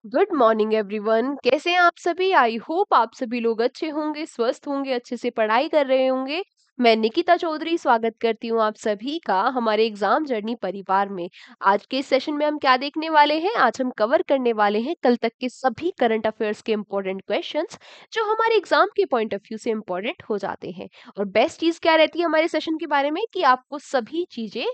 Good morning everyone. कैसे हैं आप सभी? आई होप आप सभी लोग अच्छे होंगे, स्वस्थ होंगे, अच्छे से पढ़ाई कर रहे होंगे। मैं निकिता चौधरी स्वागत करती हूँ आप सभी का हमारे एग्जाम जर्नी परिवार में। आज के इस सेशन में हम क्या देखने वाले हैं? आज हम कवर करने वाले हैं कल तक के सभी करंट अफेयर्स के इम्पोर्टेंट क्वेश्चंस जो हमारे एग्जाम के पॉइंट ऑफ व्यू से इम्पोर्टेंट हो जाते हैं। और बेस्ट चीज क्या रहती है हमारे सेशन के बारे में कि आपको सभी चीजें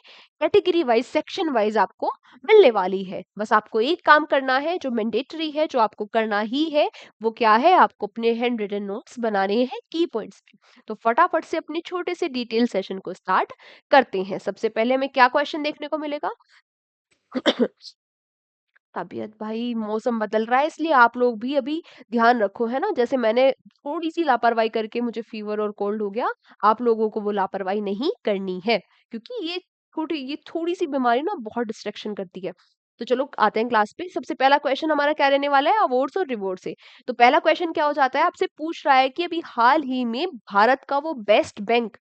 कैटेगरी वाइज, सेक्शन वाइज आपको मिलने वाली है। बस आपको एक काम करना है जो मैंडेटरी है, जो आपको करना ही है। वो क्या है? आपको अपने हैंड रिटन नोट्स बनाने हैं की पॉइंट्स पे। तो फटाफट से अपने छोटे से डिटेल सेशन को स्टार्ट करते हैं। सबसे पहले हमें क्या क्वेश्चन देखने को मिलेगा? तबीयत भाई, मौसम बदल रहा है इसलिए आप लोग भी अभी ध्यान रखो, है ना? जैसे मैंने थोड़ी सी लापरवाही करके मुझे फीवर और कोल्ड हो गया, आप लोगों को वो लापरवाही नहीं करनी है, क्योंकि ये थोड़ी सी बीमारी ना बहुत डिस्ट्रैक्शन करती है। तो चलो आते हैं क्लास पे। सबसे पहला क्वेश्चन हमारा क्या रहने वाला है? अवार्ड्स और रिवॉर्ड से। तो पहला क्वेश्चन क्या हो जाता है? आपसे पूछ रहा है कि अभी हाल ही में भारत का वो बेस्ट बैंक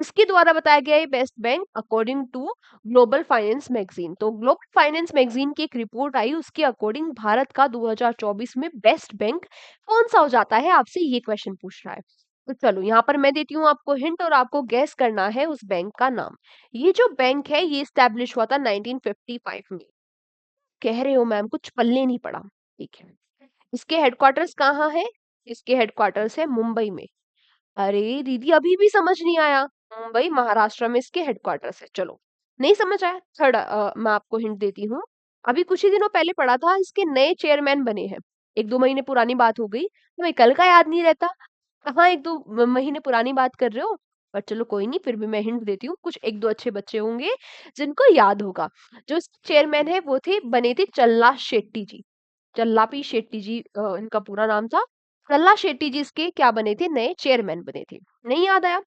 किसके द्वारा बताया गया है? Best bank according to global finance magazine. तो ग्लोबल फाइनेंस मैगजीन की एक रिपोर्ट आई, उसके अकॉर्डिंग भारत का 2024 में बेस्ट बैंक कौन सा हो जाता है? आपसे ये क्वेश्चन पूछ रहा है। तो चलो यहाँ पर मैं देती हूँ आपको हिंट और आपको गैस करना है उस बैंक का नाम। ये जो बैंक है ये स्टैब्लिश हुआ था 1955 में। कह रहे हो मैम कुछ पल्ले नहीं पड़ा। ठीक है। इसके हेडक्वार्टर्स कहाँ है? इसके हेडक्वार्टर्स है मुंबई में। अरे दीदी अभी भी समझ नहीं आया? मुंबई महाराष्ट्र में इसके हेडक्वार्टर्स है। चलो, नहीं समझ आया? थर्ड मैं आपको हिंट देती हूँ। अभी कुछ ही दिनों पहले पढ़ा था इसके नए चेयरमैन बने हैं। एक दो महीने पुरानी बात हो गई, तुम्हें कल का याद नहीं रहता? कहाँ एक दो महीने पुरानी बात कर रहे हो? पर चलो कोई नहीं, फिर भी मैं हिंट देती हूँ। कुछ एक दो अच्छे बच्चे होंगे जिनको याद होगा। जो इसके चेयरमैन है वो थे, बने थे चल्ला शेट्टी जी। चल्लापी शेट्टी जी इनका पूरा नाम था। चल्ला शेट्टी जी इसके क्या बने थे? नए चेयरमैन बने थे। नहीं याद आया?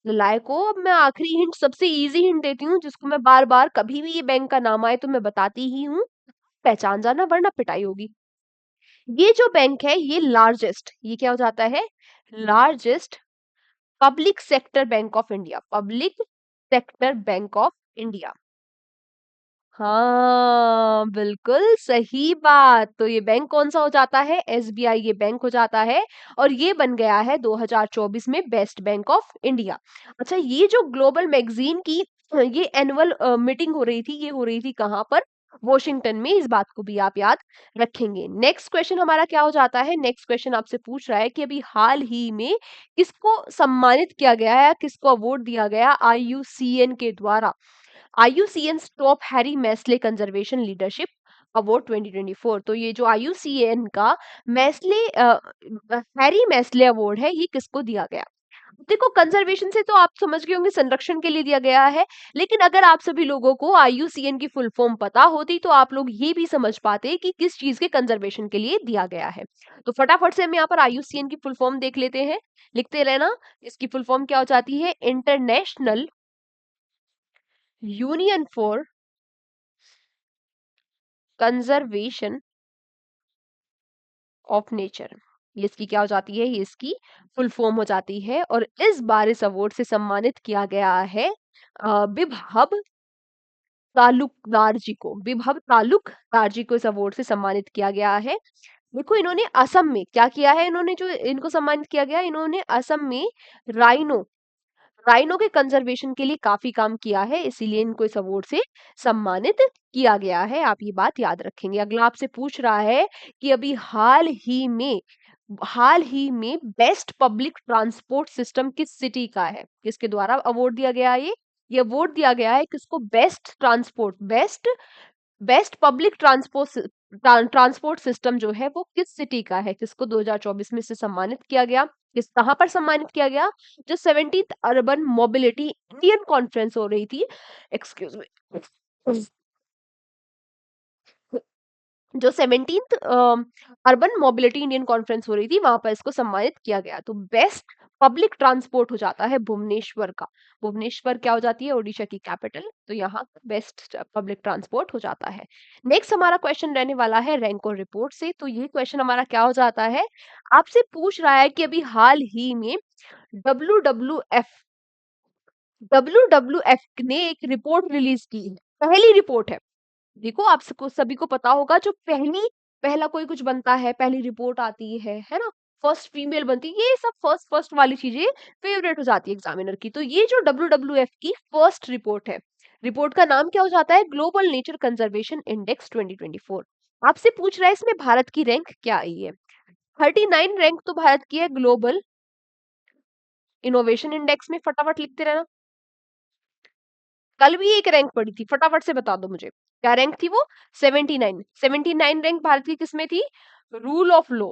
लायको, अब मैं आखिरी हिंट, सबसे इजी हिंट देती हूँ जिसको मैं बार बार कभी भी ये बैंक का नाम आए तो मैं बताती ही हूँ। पहचान जाना वरना पिटाई होगी। ये जो बैंक है ये लार्जेस्ट, ये क्या हो जाता है? Largest public sector bank of India. Public sector bank of India. हाँ, बिल्कुल सही बात। तो ये बैंक कौन-सा हो जाता है? एसबीआई ये बैंक हो जाता है और ये बन गया है 2024 में बेस्ट बैंक ऑफ इंडिया। अच्छा, ये जो ग्लोबल मैगज़ीन की ये एनुअल मीटिंग हो रही थी, ये हो रही थी कहाँ पर? वॉशिंगटन में। इस बात को भी आप याद रखेंगे। नेक्स्ट क्वेश्चन हमारा क्या हो जाता है? नेक्स्ट क्वेश्चन आपसे पूछ रहा है कि अभी हाल ही में किसको सम्मानित किया गया है, किसको अवार्ड दिया गया आईयूसीएन के द्वारा? IUCN top Harry Messel conservation leadership award 2024। तो ये जो आईयूसीएन का मैस्ले हैरी मैस्ले अवार्ड है ये किसको दिया गया? देखो, कंजर्वेशन से तो आप समझ गए होंगे संरक्षण के लिए दिया गया है। लेकिन अगर आप सभी लोगों को आईयूसीएन की फुल फॉर्म पता होती तो आप लोग ये भी समझ पाते कि किस चीज के कंजर्वेशन के लिए दिया गया है। तो फटाफट से हम यहाँ पर आईयूसीएन की फुल फॉर्म देख लेते हैं। लिखते रहना। इसकी फुल फॉर्म क्या हो जाती है? International union for conservation of nature. ये इसकी क्या हो जाती है? ये इसकी फुल फॉर्म हो जाती है। और इस बार इस अवार्ड से सम्मानित किया गया है विभव तालुकदार जी को। विभव तालुकदार जी को इस अवार्ड से सम्मानित किया गया है। देखो, इन्होंने असम में क्या किया है? इन्होंने जो इनको सम्मानित किया गया, इन्होंने असम में राइनो राइनो के कंजर्वेशन के लिए काफी काम किया है, इसीलिए इनको इस अवार्ड से सम्मानित किया गया है। आप ये बात याद रखेंगे। अगला आपसे पूछ रहा है कि अभी हाल ही में बेस्ट पब्लिक ट्रांसपोर्ट सिस्टम किस सिटी का है? किसके द्वारा अवार्ड दिया गया है? ये अवार्ड दिया गया है किसको? Best best public transport system जो है वो किस सिटी का है? किसको 2024 में से सम्मानित किया गया? किस कहाँ पर सम्मानित किया गया? जो 17th urban mobility Indian conference हो रही थी, एक्सक्यूज मी, जो 17th urban mobility Indian conference हो रही थी वहां पर इसको सम्मानित किया गया। तो बेस्ट पब्लिक ट्रांसपोर्ट हो जाता है भुवनेश्वर का। भुवनेश्वर क्या हो जाती है? ओडिशा की कैपिटल। तो यहाँ बेस्ट पब्लिक ट्रांसपोर्ट हो जाता है। नेक्स्ट हमारा क्वेश्चन रहने वाला है रैंक और रिपोर्ट से। तो ये क्वेश्चन हमारा क्या हो जाता है? आपसे पूछ रहा है कि अभी हाल ही में डब्ल्यू डब्ल्यू एफ डब्ल्यू ने एक रिपोर्ट रिलीज की है। पहली रिपोर्ट है। देखो, आप सबको सभी को पता होगा जो पहली पहला कोई कुछ बनता है, पहली रिपोर्ट आती है ना? फर्स्ट फीमेल बनती है, ये सब फर्स्ट फर्स्ट वाली चीज़ें फेवरेट हो जाती है एग्ज़ामिनर की। तो ये जो डब्ल्यूडब्ल्यूएफ की फर्स्ट रिपोर्ट है, रिपोर्ट का नाम क्या हो जाता है? Global nature conservation index 2024। आपसे पूछ रहा है इसमें भारत की रैंक क्या आई है? 39 रैंक तो भारत की है ग्लोबल इनोवेशन इंडेक्स में, फटाफट लिखते रहना। कल भी एक रैंक पड़ी थी, फटाफट से बता दो मुझे। क्या रैंक थी वो? 79। 79 रैंक भारत की किसमें थी? Rule of law.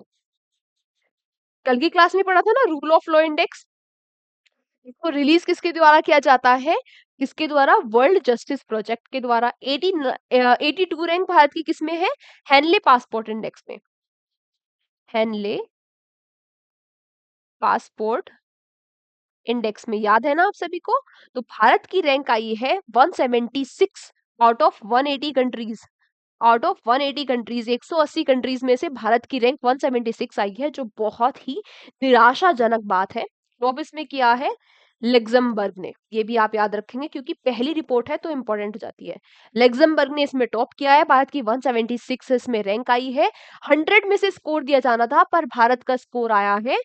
कल की क्लास में पढ़ा था ना रूल ऑफ लॉ इंडेक्स। इसको रिलीज किसके द्वारा किया जाता है? किसके द्वारा? वर्ल्ड जस्टिस प्रोजेक्ट के द्वारा। 82 रैंक भारत की किसमें है? हेनले पासपोर्ट इंडेक्स में। हेनले पासपोर्ट इंडेक्स में, याद है ना आप सभी को? तो भारत की रैंक आई है 176 out of 180 countries. Out of 180 countries, 180 countries में से भारत की रैंक 176 आई है, जो बहुत ही निराशाजनक बात है। टॉप इसमें किया है लग्जमबर्ग ने, ये भी आप याद रखेंगे क्योंकि पहली रिपोर्ट है तो इंपॉर्टेंट हो जाती है। लग्जमबर्ग ने इसमें टॉप किया है, भारत की 176 इसमें रैंक आई है। 100 में से स्कोर दिया जाना था पर भारत का स्कोर आया है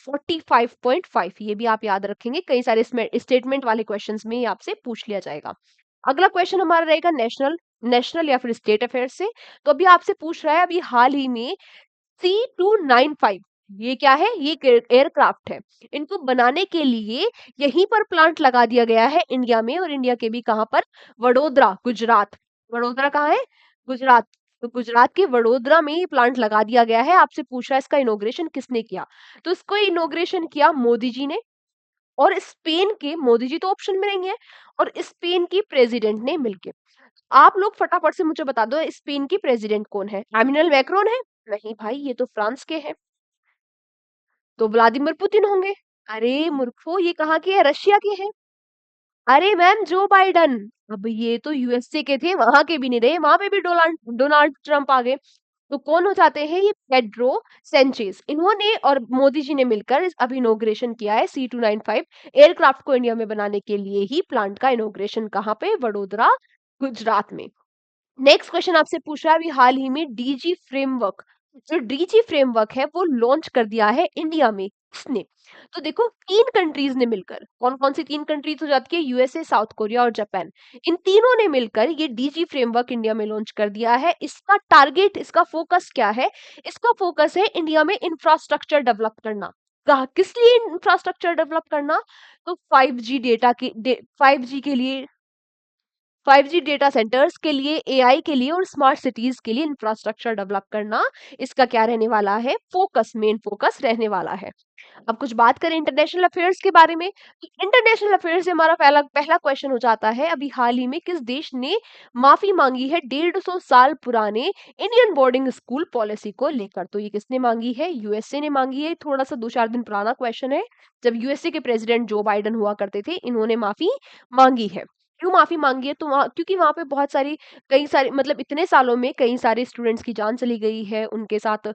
45.5। ये भी आप याद रखेंगे, कई सारे इसमें स्टेटमेंट वाले क्वेश्चंस में ये आपसे पूछ लिया जाएगा। अगला क्वेश्चन हमारा रहेगा नेशनल नेशनल या फिर स्टेट अफेयर्स से। तो अभी आपसे पूछ रहा है, अभी हाल ही में C295, ये क्या है? ये एयरक्राफ्ट है। इनको बनाने के लिए यहीं पर प्लांट लगा दिया गया है इंडिया में, और इंडिया के भी कहां पर? वडोदरा, गुजरात। वडोदरा कहाँ है? गुजरात। तो गुजरात के वडोदरा में ये प्लांट लगा दिया गया है। आपसे पूछा है इसका इनॉग्रेशन किसने किया? तो इसको इनॉग्रेशन किया मोदी जी ने, और स्पेन के, मोदी जी तो ऑप्शन में नहीं है, और स्पेन की प्रेसिडेंट ने मिलके। आप लोग फटाफट से मुझे बता दो स्पेन की प्रेसिडेंट कौन है? एमिनल मैक्रोन है? नहीं भाई, ये तो फ्रांस के हैं। तो व्लादिमीर पुतिन होंगे। अरे मूर्खो, ये कहाँ के हैं? रशिया के हैं। अरे मैम, जो बाइडन। अब ये तो यूएसए के थे, वहां के भी नहीं रहे, वहां पे भी डोनाल्ड डोनाल्ड ट्रंप आ गए। तो कौन हो जाते हैं? ये पेड्रो सेंचेज। इन्होंने और मोदी जी ने मिलकर अभी इनोग्रेशन किया है C295 एयरक्राफ्ट को इंडिया में बनाने के लिए ही प्लांट का इनोग्रेशन। कहाँ पे? वडोदरा, गुजरात में। नेक्स्ट क्वेश्चन आपसे पूछ रहा है, अभी हाल ही में डीजी फ्रेमवर्क, जो डीजी फ्रेमवर्क है वो लॉन्च कर दिया है इंडिया में। किसने? तो देखो, तीन कंट्रीज ने मिलकर। कौन कौन सी तीन कंट्रीज हो जाती है? यूएसए, साउथ कोरिया और जापान। इन तीनों ने मिलकर ये डीजी फ्रेमवर्क इंडिया में लॉन्च कर दिया है। इसका टारगेट, इसका फोकस क्या है? इसका फोकस है इंडिया में इंफ्रास्ट्रक्चर डेवलप करना। कहा किस लिए इंफ्रास्ट्रक्चर डेवलप करना? तो 5G डेटा के 5G के लिए, 5G डेटा सेंटर्स के लिए, एआई के लिए और स्मार्ट सिटीज के लिए इंफ्रास्ट्रक्चर डेवलप करना इसका क्या रहने वाला है? फोकस, मेन फोकस रहने वाला है। अब कुछ बात करें इंटरनेशनल अफेयर्स के बारे में, तो इंटरनेशनल अफेयर्स से हमारा पहला पहला क्वेश्चन हो जाता है, अभी हाल ही में किस देश ने माफी मांगी है 150 साल पुराने इंडियन बोर्डिंग स्कूल पॉलिसी को लेकर? तो ये किसने मांगी है? यूएसए ने मांगी है। थोड़ा सा 2-4 दिन पुराना क्वेश्चन है, जब यूएसए के प्रेसिडेंट जो बाइडन हुआ करते थे, इन्होंने माफी मांगी है। क्यों माफी मांगी है? तो क्योंकि वहां पे बहुत सारी, कई सारी, मतलब इतने सालों में कई सारे स्टूडेंट्स की जान चली गई है, उनके साथ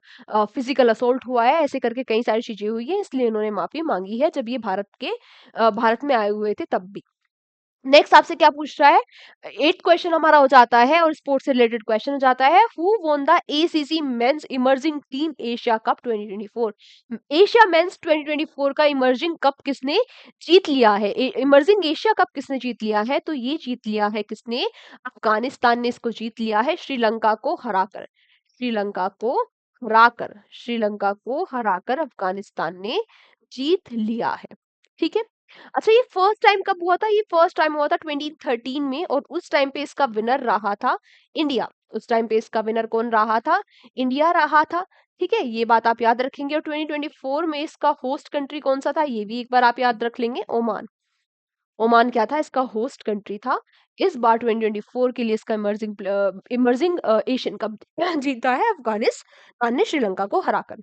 फिजिकल असोल्ट हुआ है, ऐसे करके कई सारी चीजें हुई है, इसलिए इन्होंने माफी मांगी है, जब ये भारत में आए हुए थे तब भी। नेक्स्ट आपसे क्या पूछ रहा है? 8th क्वेश्चन हमारा हो जाता है, और स्पोर्ट्स से रिलेटेड क्वेश्चन हो जाता है। Who won the ACC men's emerging team Asia cup 2024? Asia men's 2024 का इमर्जिंग कप किसने जीत लिया है? इमर्जिंग एशिया कप किसने जीत लिया है? तो ये जीत लिया है किसने? अफगानिस्तान ने इसको जीत लिया है, श्रीलंका को हराकर। श्रीलंका को श्रीलंका को हराकर अफगानिस्तान ने जीत लिया है। ठीक है। अच्छा, ये फर्स्ट टाइम कब हुआ था? ये फर्स्ट टाइम हुआ था 2013 में, और उस टाइम पे इसका विनर रहा था इंडिया। उस टाइम पे इसका विनर कौन रहा था? इंडिया रहा था। ठीक है, ये बात आप याद रखेंगे। और 2024 में इसका होस्ट कंट्री कौन सा था? ये भी एक बार आप याद रख लेंगे, ओमान। ओमान क्या था? इसका होस्ट कंट्री था। इस बार 2024 के लिए इसका इमर्जिंग एशियन कप जीता है अफगानिस्तान ने श्रीलंका को हराकर।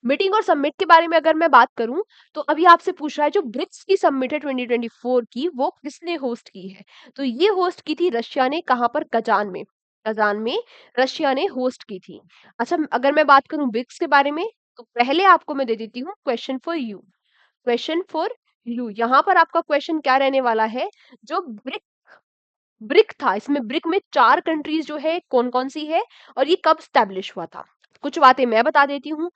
मीटिंग और समिट के बारे में अगर मैं बात करूं, तो अभी आपसे पूछ रहा है जो ब्रिक्स की समिट है 2024 की, वो किसने होस्ट की है? तो ये होस्ट की थी रशिया ने। कहां पर? कजान में। कजान में रशिया ने होस्ट की थी। अच्छा, अगर मैं बात करूं ब्रिक्स के बारे में, तो पहले आपको मैं दे देती हूँ question for you. Question for you, यहाँ पर आपका क्वेश्चन क्या रहने वाला है? जो ब्रिक था, इसमें ब्रिक में 4 कंट्रीज़ जो है कौन-कौन सी है और ये कब एस्टेब्लिश हुआ था? कुछ बातें मैं बता देती हूँ।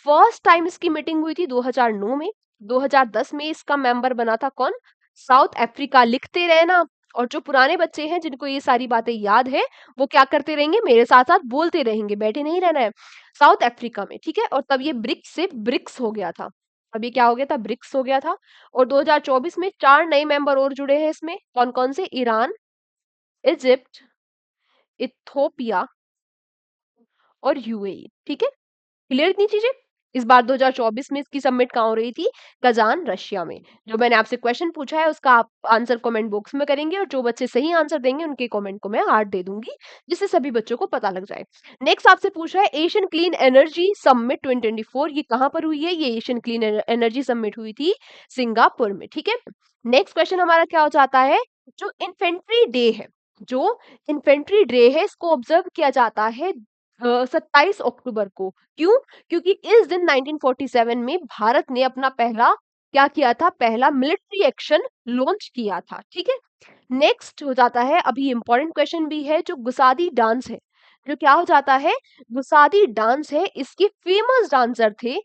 फर्स्ट टाइम इसकी मीटिंग हुई थी 2009 में, 2010 में इसका मेंबर बना था कौन? South Africa. लिखते रहना और जो पुराने बच्चे हैं जिनको ये सारी बातें याद है, वो क्या करते रहेंगे मेरे साथ-साथ बोलते रहेंगे, बैठे नहीं रहना है। साउथ अफ्रीका में, ठीक है? और तब ये ब्रिक्स से ब्रिक्स हो गया था। अब ये क्या हो गया था? ब्रिक्स हो गया था और 2024 में 4 नए मेंबर और जुड़े हैं इसमें। कौन-कौन से? ईरान, इजिप्ट, इथियोपिया और यूएई, ठीक है? क्लियर इतनी चीजें? इस बार 2024 में इसकी सबमिट कहाँ हो रही थी? कजान, रशिया में। जो मैंने आपसे क्वेश्चन पूछा है उसका आप आंसर कमेंट बॉक्स में करेंगे और जो बच्चे सही आंसर देंगे उनके कमेंट को मैं हार्ट दे दूंगी, जिससे सभी बच्चों को पता लग जाए। नेक्स्ट आपसे पूछा है एशियन क्लीन एनर्जी समिट 2024, ये कहाँ पर हुई है? ये एशियन क्लीन एनर्जी समिट हुई थी सिंगापुर में, ठीक है? नेक्स्ट क्वेश्चन हमारा क्या हो जाता है? जो इन्फेंट्री डे है, जो इन्फेंट्री डे है इसको ऑब्जर्व किया जाता है 27 अक्टूबर को। क्यों? क्योंकि इस दिन 1947 में भारत ने अपना पहला क्या किया था? पहला मिलिट्री एक्शन लॉन्च किया था, ठीक है? नेक्स्ट हो जाता है, अभी इंपॉर्टेंट क्वेश्चन भी है, जो गुसादी डांस है, जो क्या हो जाता है? गुसादी डांस है, इसके फेमस डांसर थे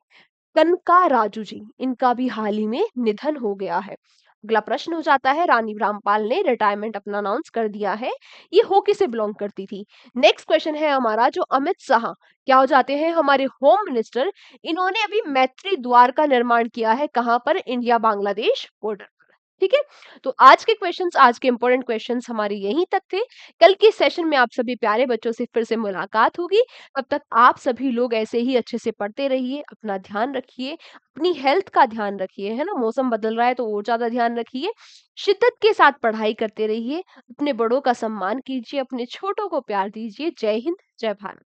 कनका राजू जी, इनका भी हाल ही में निधन हो गया है। अगला प्रश्न हो जाता है, रानी रामपाल ने रिटायरमेंट अपना अनाउंस कर दिया है, ये हॉकी से बिलोंग करती थी। नेक्स्ट क्वेश्चन है हमारा, जो अमित शाह क्या हो जाते हैं? हमारे होम मिनिस्टर, इन्होंने अभी मैत्री द्वार का निर्माण किया है, कहां पर? इंडिया बांग्लादेश बॉर्डर पर, ठीक है? तो आज के क्वेश्चंस, आज के इंपॉर्टेंट क्वेश्चंस हमारे यहीं तक थे। कल के सेशन में आप सभी प्यारे बच्चों से फिर से मुलाकात होगी। तब तक आप सभी लोग ऐसे ही अच्छे से पढ़ते रहिए, अपना ध्यान रखिए, अपनी हेल्थ का ध्यान रखिए, है ना? मौसम बदल रहा है तो और ज़्यादा ध्यान रखिए। शिद्दत के साथ पढ़ाई करते रहिए, अपने बड़ों का सम्मान कीजिए, अपने छोटों को प्यार दीजिए। जय हिंद, जय भारत।